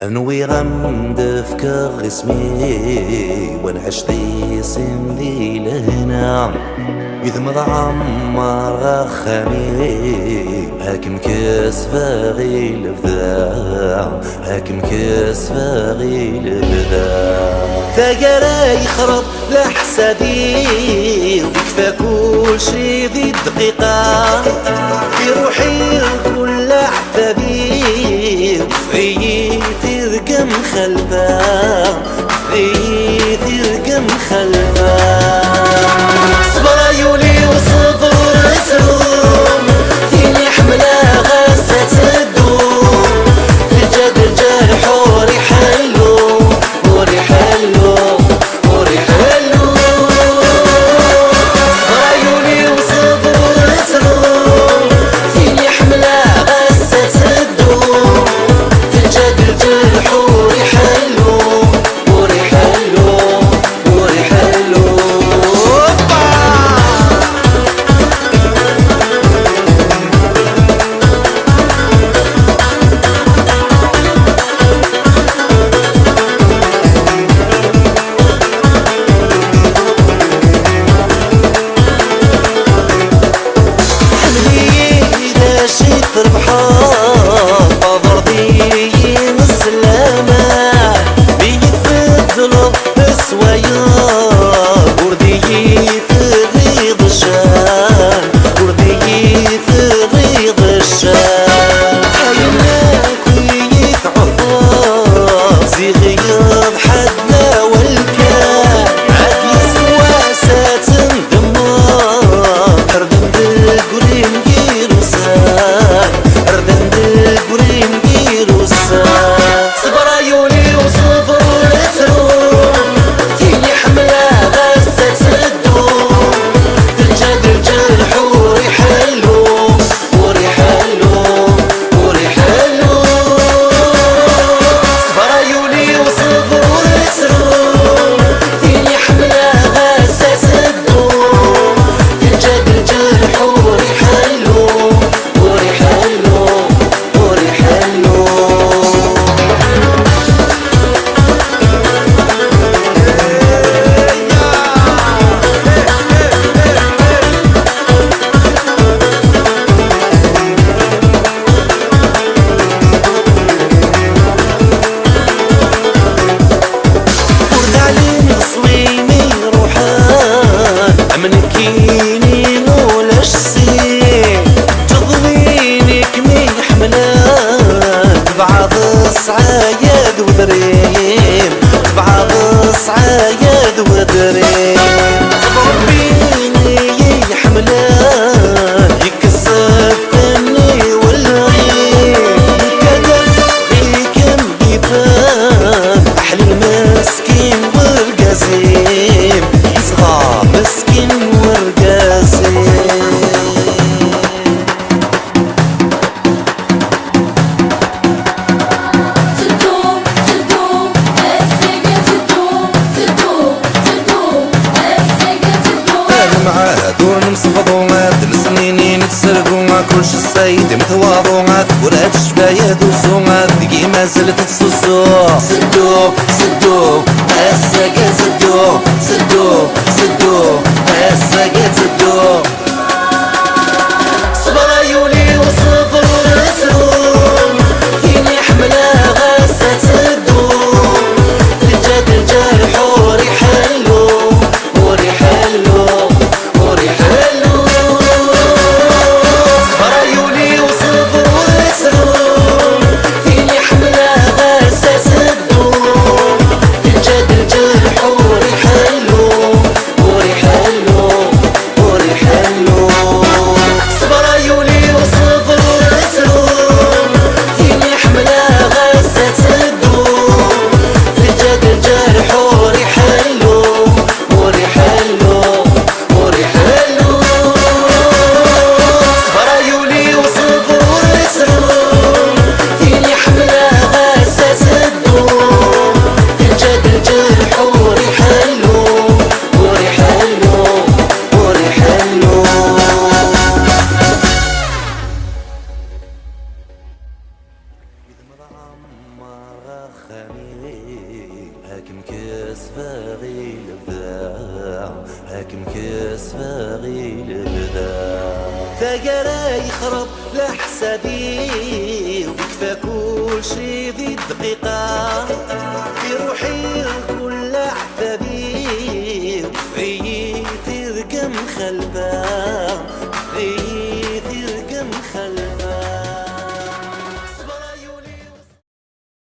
انوي غمد افكار اسمي ونعيش ذي سن ذي لهنا إذا ما عمر غخامي هاكم كاس فاغي لبذا هاكم كاس فاغي لبذا تاقرا يخرب لحسادي وبكفى كل شي ذي الدقيقة في روحي كل أحبابي وفي ترقم خلفا في ترقم خلفا صبر عيوني وصبر سروم فيني حملة غاسة تدوم الجد الجرح وريح اللوم وريح اللوم وريح اللوم صبر عيوني وصبر سروم فيني حملة غاسة تدوم الجد الجرح وريح اللوم وريح اللوم وريح اللوم في البحر بضربين السلامة بيتفضلوا بسوايا وردي في الريض الشام وردي في الريض الشام حيناك ويتعطى زي غياض حدنا والكام عاد يسوى ساتن دمار حردن بالقرين صبر عيوني وصبر تروم فيني حملة غاسة تدوم تنجد الجرح وريح اللوم وريح اللوم وريح اللوم صبر عيوني وصبر تروم فيني حملة غاسة تدوم تنجد الجرح وريح اللوم وريح اللوم وريح اللوم منكيني نولش سين تضوينك من حملان بعض الصعايد وذريم بعض الصعايد وذريم ربيني حملان يكسب فني والغيم كدف فيكم بيبان أحلى المسكين والقسيم يصغى مسكين والقاسم كلش السيد متواضعات ولاد الشبايد وصومات دقي ما زلت تسوسو سدو سدو الساقة سدو سدو سدو الساقة سدو صبر عيوني وصبر سروم فيني حملة غاسة تدوم الجد الجرح وريح اللوم وريح اللوم وريح اللوم عيوني وصبر وسروم فيني حملة غاسة تدوم الجد الجرح وريح اللوم وريح اللوم وريح اللوم عمر خميل هاكم كاس باغي الابداع هاكم كاس باغي الابداع ثقرا يخرب لحسابي ويكفى كل شي ذي الدقيقة في روحي كل عذابي وفي ترقم خلبا